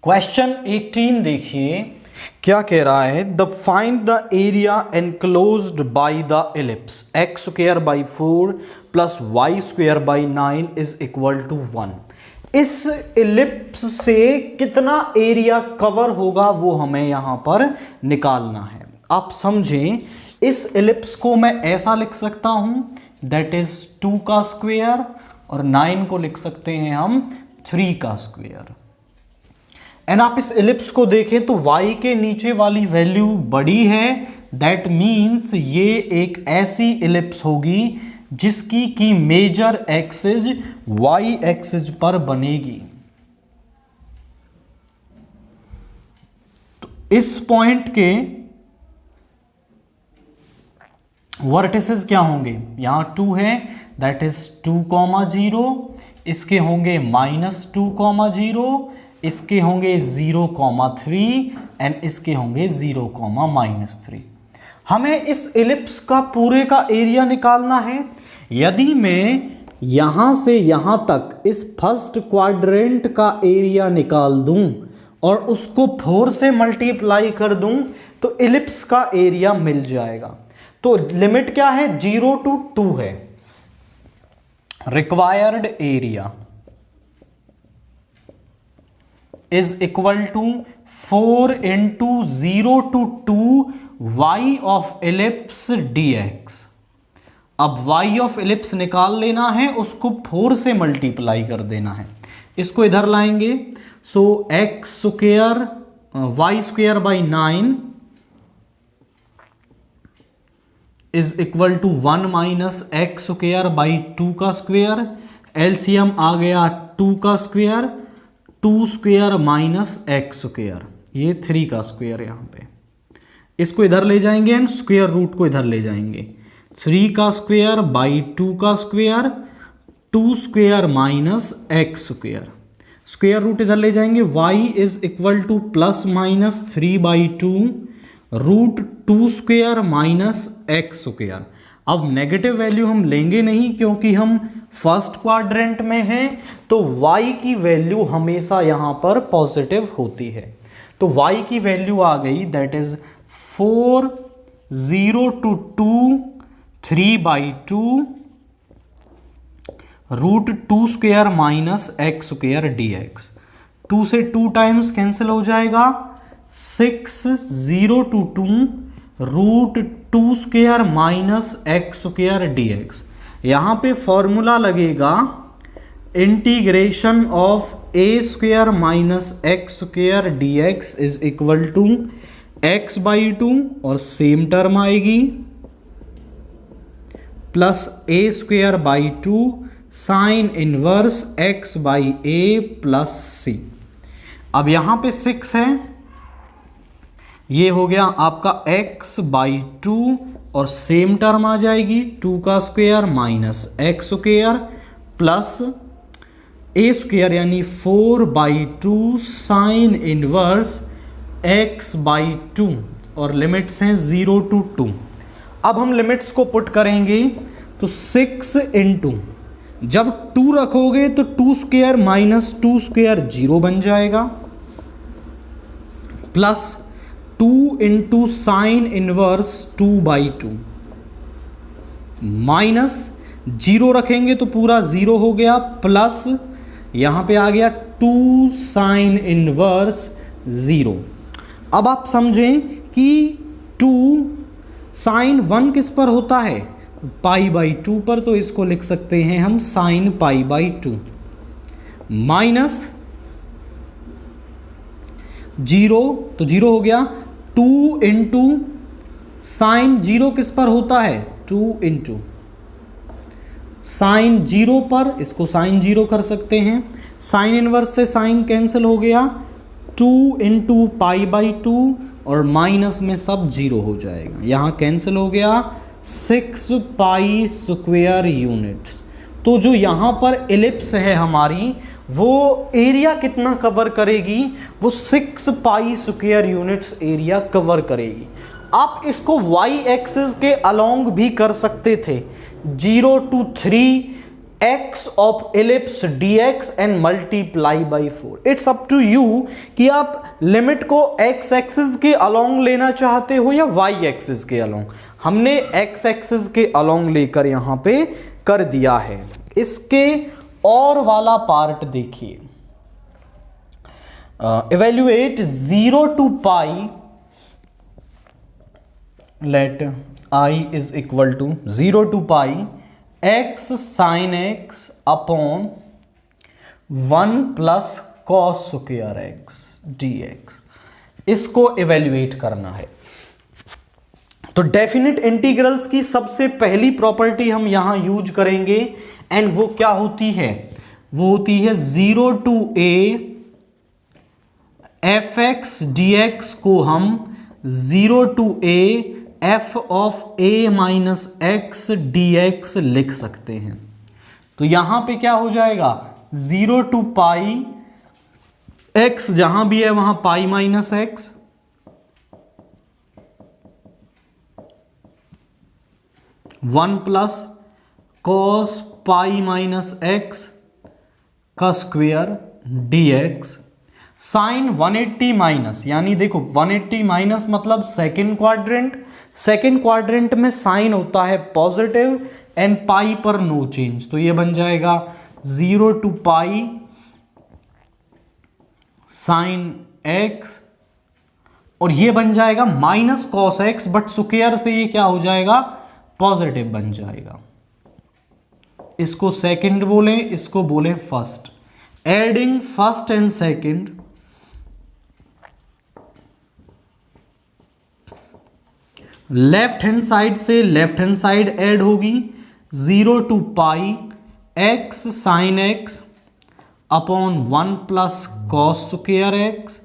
Question 18 देखिए, क्या कह रहा है? The find the area enclosed by the ellipse X square by 4 plus Y square by 9 is equal to 1। इस ellipse से कितना एरिया कवर होगा वो हमें यहां पर निकालना है। आप समझें, इस एलिप्स को मैं ऐसा लिख सकता हूं, दैट इज 2 का स्क्वायर, और 9 को लिख सकते हैं हम 3 का स्क्वायर। एंड आप इस एलिप्स को देखें तो y के नीचे वाली वैल्यू बड़ी है, दैट मीन्स ये एक ऐसी एलिप्स होगी जिसकी की मेजर एक्सिस y एक्सिस पर बनेगी। तो इस पॉइंट के वर्टिसेस क्या होंगे? यहां 2 है, दैट इज 2, 0, इसके होंगे -2, 0, इसके होंगे 0, 3 एंड इसके होंगे 0, -3। हमें इस एलिप्स का पूरे का एरिया निकालना है। यदि मैं यहां से यहां तक इस फर्स्ट क्वाड्रेंट का एरिया निकाल दूं और उसको 4 से मल्टीप्लाई कर दूं तो एलिप्स का एरिया मिल जाएगा। तो लिमिट क्या है? 0 to 2 है। Required area is equal to 4 into 0 to 2 y of ellipse dx। अब y ऑफ एलिप्स निकाल लेना है, उसको 4 से मल्टीप्लाई कर देना है। इसको इधर लाएंगे, so x square y square by 9 is equal to 1 minus x square by 2 का स्क्वायर। एलसीएम आ गया 2 का square, 2 square minus x square, ये 3 का स्क्वायर यहां पे। इसको इधर ले जाएंगे एंड स्क्वायर रूट को इधर ले जाएंगे। 3 का स्क्वायर बाई 2 का square, 2 square minus x square. Square root इधर ले जाएंगे, y is equal to plus minus 3/2 root 2 square minus x square. अब नेगेटिव वैल्यू हम लेंगे नहीं क्योंकि हम फर्स्ट क्वाड्रेंट में हैं, तो y की वैल्यू हमेशा यहां पर पॉजिटिव होती है। तो y की वैल्यू आ गई, that is 4, 0 to 2, 3/2 root 2 square minus x square dx। 2 से 2 टाइम्स कैंसिल हो जाएगा, 6, 0 to 2 root 2 square minus x square dx। यहां पे फॉर्मूला लगेगा integration of a square minus x square dx is equal to x/2 और same term आएगी plus a square by 2 sine inverse x by a plus c। अब यहां पे 6 है, ये हो गया आपका x/2 और सेम टर्म आ जाएगी 2 का square minus x square plus a square यानी 4/2 साइन इनवर्स x/2 और लिमिट्स हैं 0 to 2। अब हम लिमिट्स को पुट करेंगे तो 6 into, जब 2 रखोगे तो 2 स्क्वायर माइनस 2 स्क्वायर 0 बन जाएगा, plus 2 into sine inverse 2/2 minus 0 रखेंगे तो पूरा 0 हो गया, प्लस यहां पे आ गया 2 साइन इनवर्स 0। अब आप समझें कि 2 साइन 1 किस पर होता है? π/2 पर, तो इसको लिख सकते हैं हम साइन π/2 माइनस 0, तो 0 हो गया, 2 into साइन 0 किस पर होता है? 2 into साइन 0 पर, इसको साइन 0 कर सकते हैं। साइन इनवर्स से साइन कैंसिल हो गया, 2 into π/2 और माइनस में सब 0 हो जाएगा, यहां कैंसिल हो गया 6 पाई स्क्वायर यूनिट्स। तो जो यहां पर एलिप्स है हमारी, वो एरिया कितना कवर करेगी? वो 6 pi square units area cover करेगी। आप इसको y एक्सिस के अलोंग भी कर सकते थे, 0 to 3 x of ellipse dx and multiply by 4। It's up to you कि आप लिमिट को x एक्सिस के अलोंग लेना चाहते हो या y एक्सिस के अलोंग। हमने x एक्सिस के अलोंग लेकर यहां पे कर दिया है। इसके और वाला पार्ट देखिए, evaluate 0 to pi, let i is equal to 0 to pi x sin x upon 1 plus cos square x dx। इसको इवेल्युएट करना है। तो डेफिनेट इंटीग्रल्स की सबसे पहली प्रॉपर्टी हम यहां यूज करेंगे, एंड वो क्या होती है? वो होती है 0 to a fx dx को हम 0 to a f of a minus x dx लिख सकते हैं। तो यहां पे क्या हो जाएगा? 0 to पाई x, जहां भी है वहां pi minus x, 1 plus cos pi minus x का स्क्वायर dx, साइन 180 माइनस, यानी देखो 180 माइनस मतलब सेकेंड क्वाड्रेंट, सेकेंड क्वाड्रेंट में साइन होता है पॉजिटिव एंड पाई पर नो चेंज, तो ये बन जाएगा 0 to पाई साइन एक्स, और ये बन जाएगा minus cos x, but square से ये क्या हो जाएगा? पॉजिटिव बन जाएगा। इसको सेकंड बोले, इसको बोले first. Adding first and second, left hand side से लेफ्ट हैंड साइड ऐड होगी, 0 to pi x sine x upon 1 plus cos square x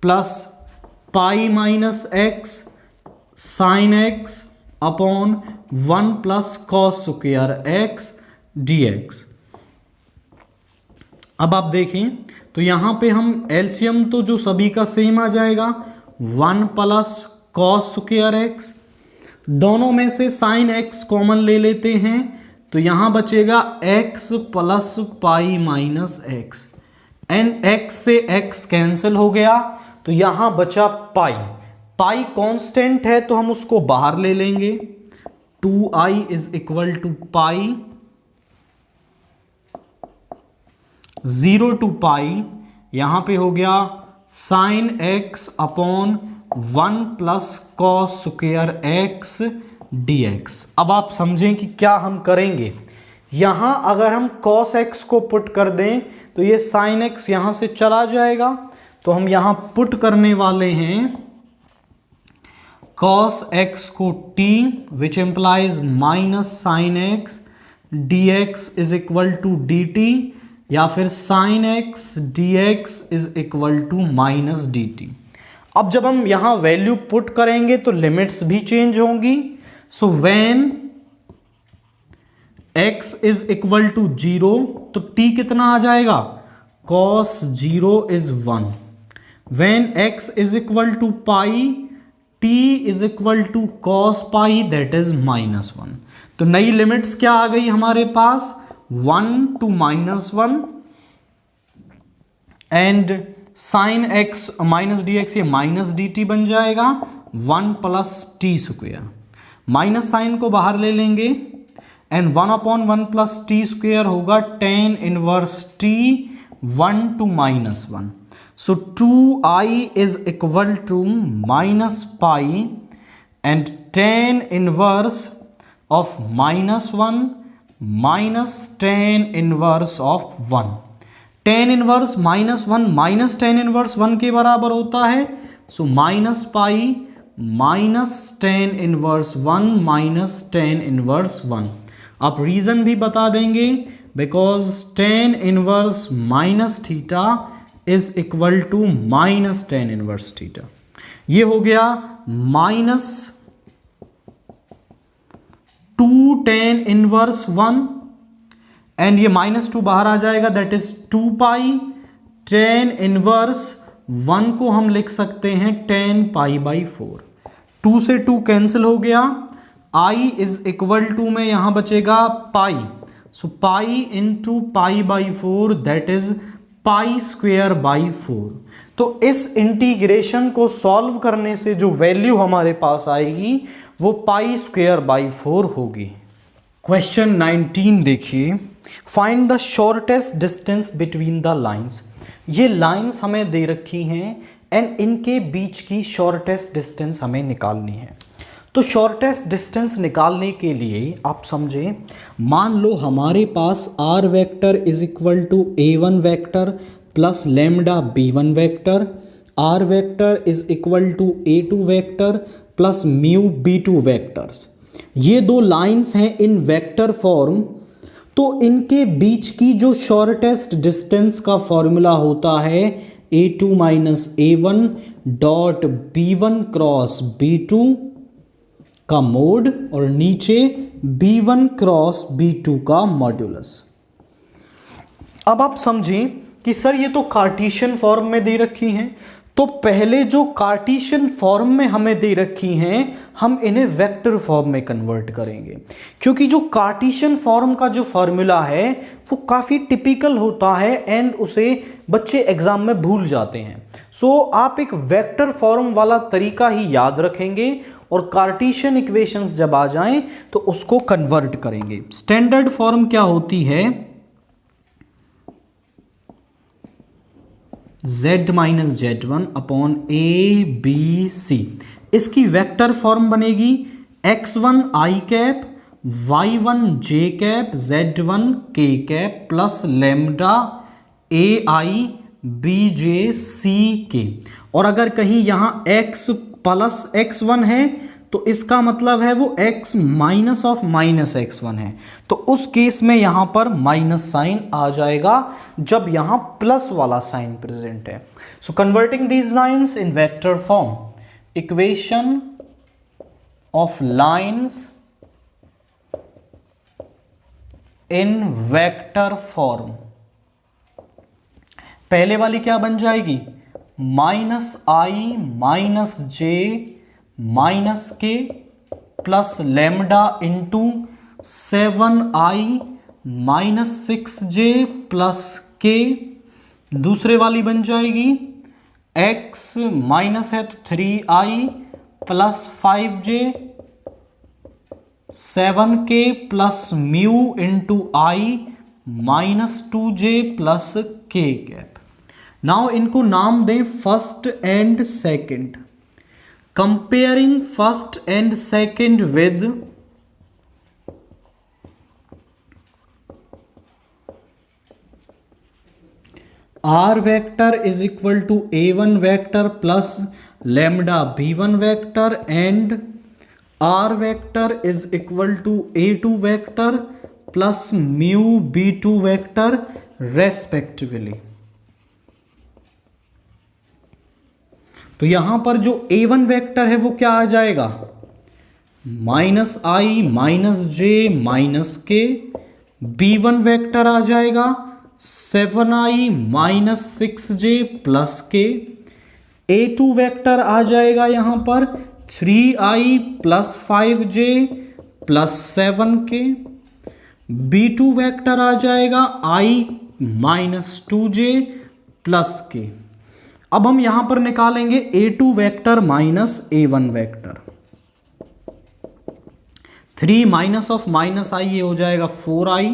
plus pi minus x sine x upon 1 plus cos square x dx। अब आप देखें तो यहां पे हम LCM तो जो सभी का सेम आ जाएगा, 1 प्लस कॉस स्क्वायर एक्स, दोनों में से साइन एक्स कॉमन ले लेते हैं, तो यहां बचेगा x plus pi minus x, and x से x कैंसिल हो गया, तो यहां बचा पाई। पाई कांस्टेंट है तो हम उसको बाहर ले लेंगे, 2i is equal to pi 0 to pi, यहां पे हो गया sine x upon 1 plus cos square x dx। अब आप समझें कि क्या हम करेंगे। यहां अगर हम cos x को पुट कर दें तो ये sin x यहां से चला जाएगा, तो हम यहां पुट करने वाले हैं cos x को t, which implies minus sine x dx is equal to dt, या फिर sin x dx is equal to minus dt। अब जब हम यहां वैल्यू पुट करेंगे तो लिमिट्स भी चेंज होंगी। So when x is equal to 0 तो t कितना आ जाएगा? cos 0 is 1। When x is equal to pi, t is equal to cos pi, that is -1। तो नई लिमिट्स क्या आ गई हमारे पास? 1 to -1 and sine x minus dx, ये माइनस dt बन जाएगा 1 plus T square, minus sine को बाहर ले लेंगे and 1 upon 1 plus T square होगा tan इनवर्स t 1 to -1। सो 2i is equal to minus pi and tan inverse of -1 minus tan inverse of 1। tan inverse -1 minus tan inverse 1 के बराबर होता है, so minus pi minus tan inverse 1 minus tan inverse 1। आप reason भी बता देंगे, because tan inverse minus theta is equal to minus tan inverse theta. ये हो गया माइनस 2 tan इनवर्स 1 एंड ये -2 बाहर आ जाएगा, that is 2 pi tan inverse 1 को हम लिख सकते हैं tan पाई बाई 4। 2 से 2 कैंसिल हो गया, i इज इक्वल टू में यहां बचेगा pi, so pi into pi by 4 that is pi square by 4। तो इस इंटीग्रेशन को सॉल्व करने से जो वैल्यू हमारे पास आएगी वो पाई स्क्वेयर बाई 4 होगी। क्वेश्चन 19 देखिए, find the shortest distance between the lines. ये लाइंस हमें दे रखी हैं एंड इनके बीच की शॉर्टेस्ट डिस्टेंस हमें निकालनी है। तो शॉर्टेस्ट डिस्टेंस निकालने के लिए आप समझें, मान लो हमारे पास r vector is equal to a1 vector plus lambda b1 vector, r vector is equal to a2 vector plus mu b2 vectors. ये दो लाइंस हैं इन वेक्टर फॉर्म। तो इनके बीच की जो शॉर्टेस्ट डिस्टेंस का फॉर्मूला होता है a2 minus a1 dot b1 cross b2 का मोड और नीचे b1 क्रॉस b2 का मॉड्यूलस। अब आप समझें कि सर ये तो कार्टेशियन फॉर्म में दे रखी हैं, तो पहले जो कार्टेशियन फॉर्म में हमें दे रखी हैं हम इन्हें वेक्टर फॉर्म में कन्वर्ट करेंगे, क्योंकि जो कार्टेशियन फॉर्म का जो फॉर्मूला है वो काफ़ी टिपिकल होता है एंड उसे बच्चे एग्जाम में भूल जाते हैं। सो आप एक वेक्टर फॉर्म वाला तरीका ही याद रखेंगे और कार्टेशियन इक्वेशंस जब आ जाएं तो उसको कन्वर्ट करेंगे। स्टैंडर्ड फॉर्म क्या होती है, z minus z1 upon A B C. इसकी वेक्टर फॉर्म बनेगी x1 i cap, y1 j cap, z1 k cap plus lambda A I B J C K. और अगर कहीं यहां x प्लस x1 है तो इसका मतलब है वो x minus of minus x1 है, तो उस केस में यहां पर माइनस साइन आ जाएगा जब यहां प्लस वाला साइन प्रेजेंट है। So converting these lines in vector form, equation of lines in vector form. पहले वाली क्या बन जाएगी, minus I minus J minus K plus lambda into 7i minus 6j plus K. दूसरे वाली बन जाएगी x माइनस है तो 3i plus 5j 7k plus mu into I minus 2j plus k cap. Now इनको नाम दें first and second. Comparing first and second with r vector is equal to a1 vector plus lambda b1 vector and r vector is equal to a2 vector plus mu b2 vector respectively. तो यहां पर जो a1 vector है वो क्या आ जाएगा, minus I minus J minus के। b1 vector आ जाएगा 7i माइनस 6j प्लस के। a2 वेक्टर आ जाएगा यहां पर 3i plus 5j plus 7k। b2 vector आ जाएगा i माइनस 2j प्लस के। अब हम यहां पर निकालेंगे a2 vector minus a1 vector. 3 minus of minus I ये हो जाएगा 4i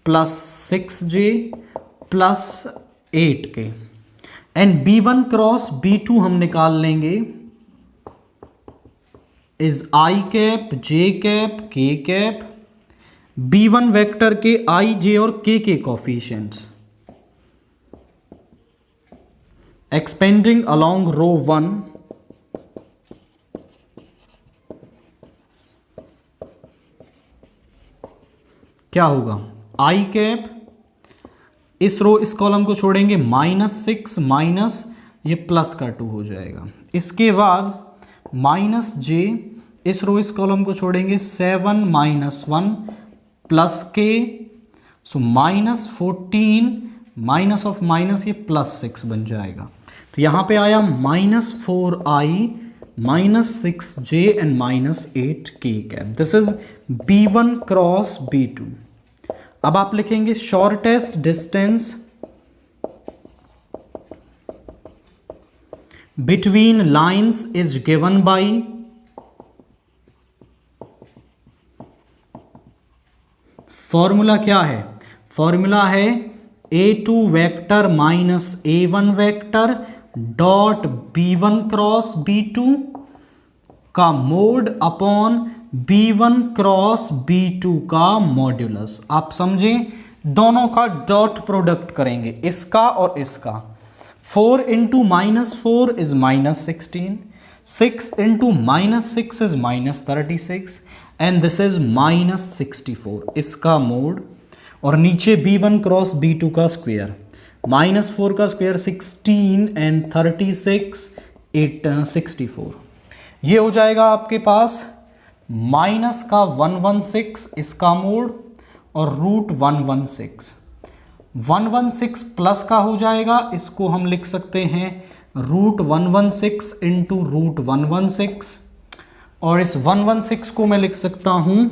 plus 6j plus 8k and b1 cross b2 हम निकाल लेंगे is i cap j cap k cap. b1 vector के i j और k के कोफिशिएंट्स एक्सपेंडिंग अलोंग रो 1 क्या होगा, आई कैप इस रो इस कॉलम को छोड़ेंगे -6 माइनस ये प्लस का 2 हो जाएगा। इसके बाद माइनस जे इस रो इस कॉलम को छोड़ेंगे 7 माइनस 1 प्लस के। सो -14 माइनस ऑफ माइनस ये +6 बन जाएगा। तो यहां पे आया -4i -6j and -8k cap. This is b1 cross b2। अब आप लिखेंगे shortest distance between lines is given by formula क्या है? फॉर्मूला है a2 vector minus a1 vector dot b1 cross b2 का mode upon b1 cross b2 का modulus. आप समझें, दोनों का डॉट प्रोडक्ट करेंगे, इसका और इसका। 4 into -4 is -16, 6 into -6 is -36 and this is -64, इसका मोड। और नीचे b1 क्रॉस b2 का स्क्वायर, -4 का स्क्वायर 16 एंड 36 64। ये हो जाएगा आपके पास माइनस का 116 इसका मोड और √116। 116 प्लस का हो जाएगा, इसको हम लिख सकते हैं √116 इंटू √116 और इस 116 को मैं लिख सकता हूं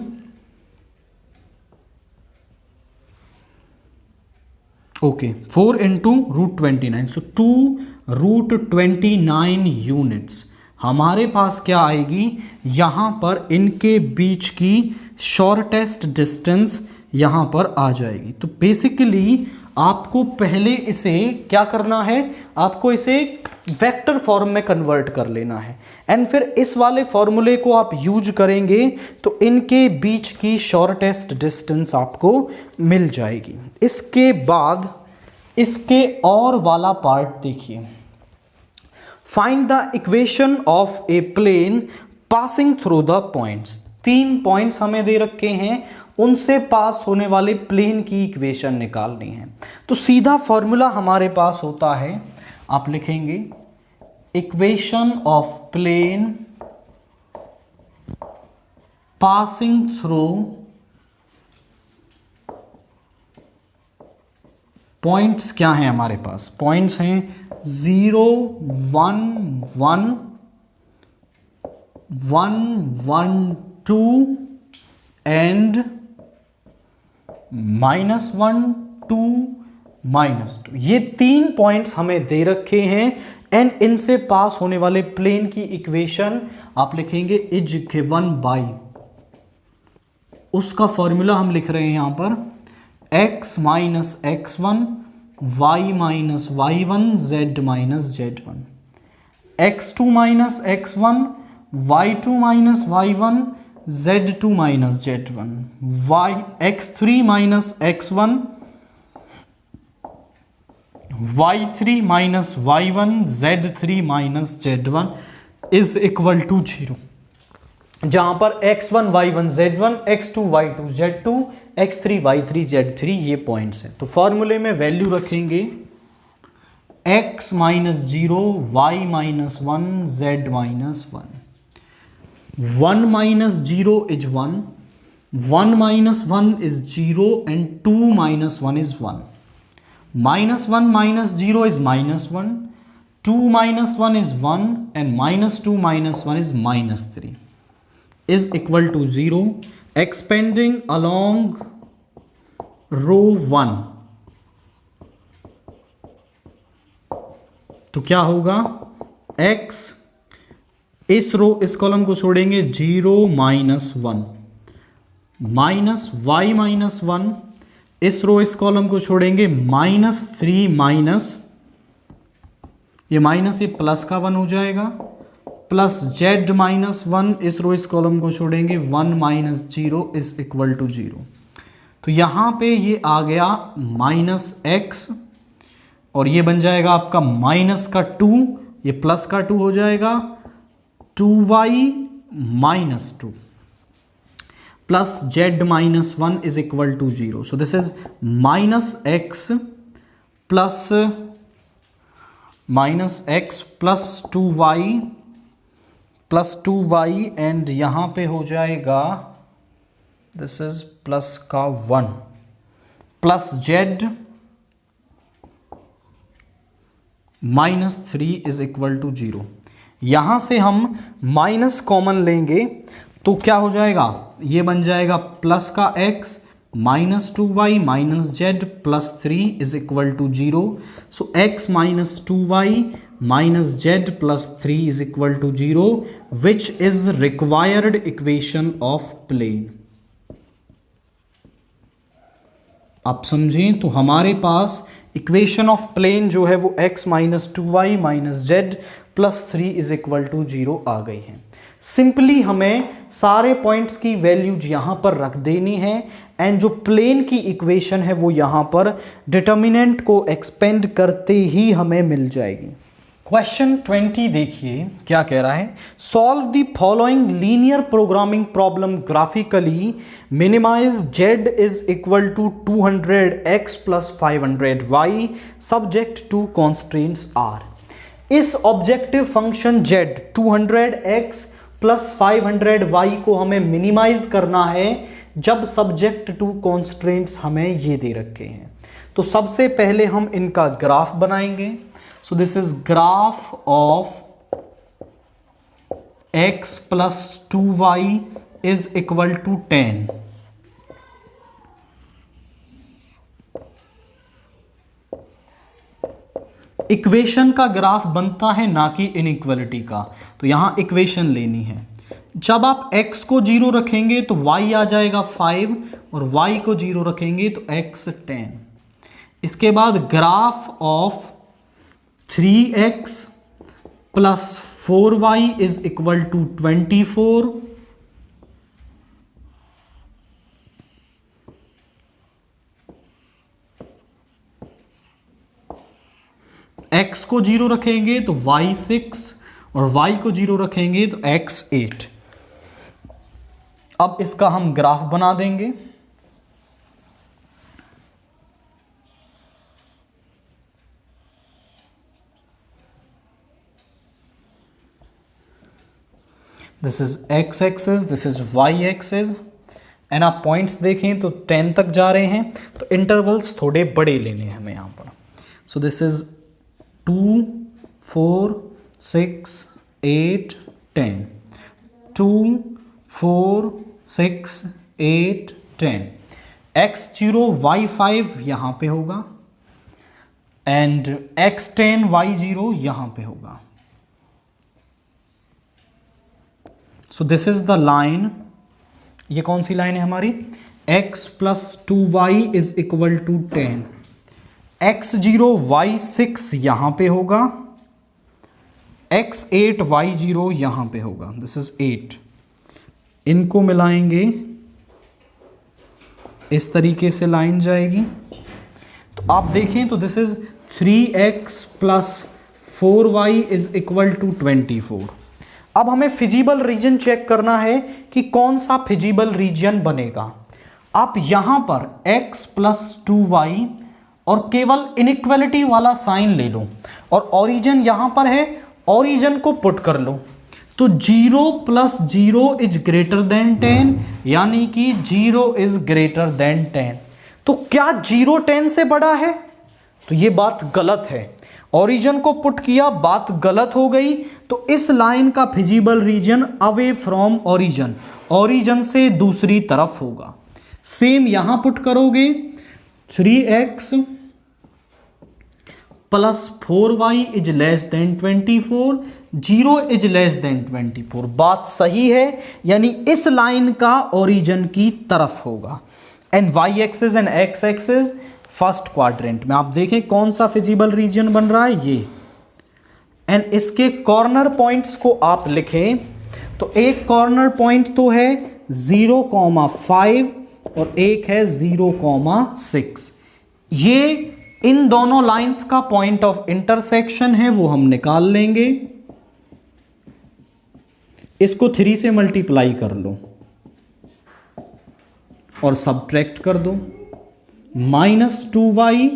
ओके 4 इंटू √29, सो 2√29 यूनिट्स हमारे पास क्या आएगी। यहां पर इनके बीच की शॉर्टेस्ट डिस्टेंस यहां पर आ जाएगी। तो बेसिकली आपको पहले इसे क्या करना है, आपको इसे वेक्टर फॉर्म में कन्वर्ट कर लेना है एंड फिर इस वाले फॉर्मूले को आप यूज करेंगे तो इनके बीच की शॉर्टेस्ट डिस्टेंस आपको मिल जाएगी। इसके बाद इसके और वाला पार्ट देखिए, find the equation of a plane passing through the points. 3 points हमें दे रखे हैं, उनसे पास होने वाले प्लेन की इक्वेशन निकालनी है। तो सीधा फॉर्मूला हमारे पास होता है, आप लिखेंगे equation of plane passing through points. क्या है हमारे पास? पॉइंट्स हैं 0 1 1 1 1 2 एंड -1 2 -2। ये 3 पॉइंट्स हमें दे रखे हैं एंड इनसे पास होने वाले प्लेन की इक्वेशन आप लिखेंगे इज गिवन बाई, उसका फॉर्मूला हम लिख रहे हैं यहां पर x minus x1 y minus y1 z minus z1, x2 minus x1 y2 minus y1 z2 minus z1, x3 minus x1 y3 minus y1 z3 minus z1 is equal to 0, जहां पर x1 y1 z1, x2 y2 z2, x3 y3 z3 ये points हैं। तो फॉर्मूले में value रखेंगे x minus 0 y minus 1 z minus 1, 1 minus 0 is 1, 1 minus 1 is 0 and 2 minus 1 is 1, -1 minus 0 is -1, 2 minus 1 is 1 and -2 minus 1 is -3 is equal to 0. Expanding along row 1, तो क्या होगा x इस रो इस कॉलम को छोड़ेंगे 0 -1 माइनस y माइनस 1, इस रो इस column को छोड़ेंगे -3 माइनस ये माइनस ये प्लस का 1 हो जाएगा प्लस z माइनस 1, इस रो इस कॉलम को छोड़ेंगे 1 माइनस 0 इज इक्वल टू 0। तो यहां पे ये आ गया -x और ये बन जाएगा आपका माइनस का 2, ये प्लस का 2 हो जाएगा 2y minus 2 plus z minus 1 is equal to 0. So this is minus x plus 2y and यहाँ पे हो जाएगा this is plus का 1 plus z minus 3 is equal to 0। यहाँ से हम माइनस कॉमन लेंगे तो क्या हो जाएगा, ये बन जाएगा प्लस का x minus 2y minus z plus 3 is equal to 0. So x minus 2y minus z plus 3 is equal to 0, which is required equation of plane. आप समझें तो हमारे पास इक्वेशन ऑफ प्लेन जो है वो x minus 2y minus z plus 3 is equal to 0 आ गई है. सिंपली हमें सारे पॉइंट्स की वैल्यूज यहां पर रख देनी है एंड जो प्लेन की इक्वेशन है वो यहां पर डिटर्मिनेंट को एक्सपेंड करते ही हमें मिल जाएगी. क्वेश्चन 20 देखिए क्या कह रहा है. Solve the following linear programming problem graphically. Minimize z is equal to 200x plus 500y subject to constraints r. इस objective function z 200x plus 500y को हमें मिनिमाइज करना है जब सब्जेक्ट टू कॉन्स्ट्रेंट्स हमें ये दे रखे हैं. तो सबसे पहले हम इनका ग्राफ बनाएंगे. So this is graph of x plus 2y is equal to 10. Equation का ग्राफ बनता है ना कि इनइक्वालिटी का. तो यहां इक्वेशन लेनी है. जब आप x को 0 रखेंगे तो y आ जाएगा 5 और y को 0 रखेंगे तो x 10. इसके बाद graph of 3x plus 4y is equal to 24. x को 0 रखेंगे तो y 6 और y को 0 रखेंगे तो x 8. अब इसका हम ग्राफ बना देंगे. This is x axis, this is y axis and आप पॉइंट्स देखें तो 10 तक जा रहे हैं तो इंटरवल्स थोड़े बड़े लेने हैं हमें यहां पर. सो दिस इज 2 4 6 8 10 2 4 6 8 10. x0 y5 यहां पे होगा एंड x10 y0 यहां पे होगा. So this is the line. ये कौन सी लाइन है हमारी? x plus 2y is equal to 10. x0 y6 यहां पे होगा, x8 y0 यहां पे होगा. This is 8. इनको मिलाएंगे इस तरीके से लाइन जाएगी. तो आप देखें तो this is 3x plus 4y is equal to 24. अब हमें फिजिबल रीजन चेक करना है कि कौन सा फिजिबल रीजन बनेगा. आप यहां पर x प्लस 2y और केवल इनइक्वालिटी वाला साइन ले लो और ओरिजिन यहां पर है, ओरिजिन को पुट कर लो. तो 0 प्लस 0 इज ग्रेटर देन 10 यानी कि 0 इज ग्रेटर देन 10. तो क्या 0 10 से बड़ा है? तो ये बात गलत है. ओरिजिन को पुट किया, बात गलत हो गई. तो इस लाइन का feasible region away from origin, origin से दूसरी तरफ होगा. सेम यहां पुट करोगे 3x plus 4y is less than 24, 0 is less than 24. बात सही है, यानी इस लाइन का ओरिजिन की तरफ होगा. And y axis and x axis first quadrant में. आप देखें कौन सा फिजिबल रीजन बन रहा है ये. एंड इसके कॉर्नर पॉइंट्स को आप लिखें तो एक कॉर्नर पॉइंट तो है 0,5 और एक है 0,6. ये इन दोनों लाइंस का पॉइंट ऑफ इंटरसेक्शन है, वो हम निकाल लेंगे. इसको 3 से मल्टीप्लाई कर लो और सब्ट्रैक्ट कर दो. -2y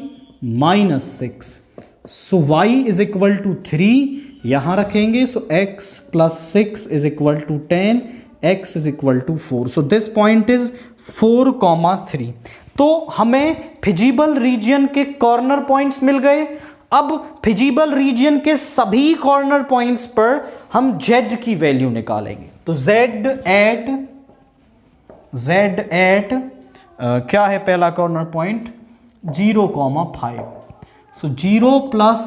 -6. So y is equal to 3 यहां रखेंगे. So x plus 6 is equal to 10, x is equal to 4. So this point is 4,3. तो हमें फिजिबल रीजन के कॉर्नर पॉइंट्स मिल गए. अब फिजिबल रीजन के सभी कॉर्नर पॉइंट्स पर हम z की वैल्यू निकालेंगे. तो z एट क्या है पहला corner point 0,5. So 0 plus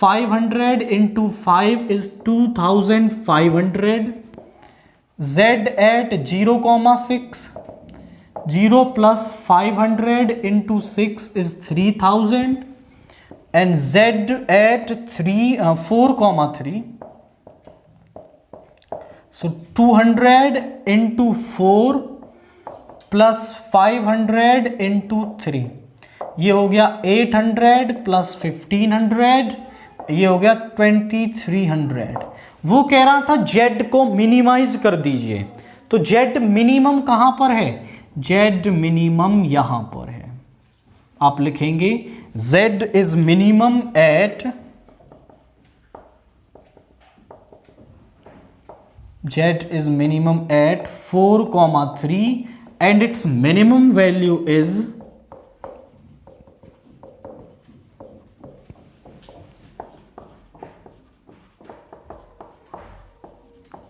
500 into 5 is 2500. Z at 0,6. 0 plus 500 into 6 is 3000. And Z at 4,3. So 200 into 4 plus 500 into 3. ये हो गया 800 प्लस 1500, ये हो गया 2300. वो कह रहा था Z को मिनिमाइज कर दीजिए. तो Z मिनिमम कहां पर है? Z मिनिमम यहां पर है. आप लिखेंगे Z is minimum at Z is minimum at 4,3 and its minimum value is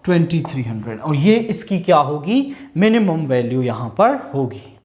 2300 और ये इसकी क्या होगी? मिनिमम वैल्यू यहां पर होगी.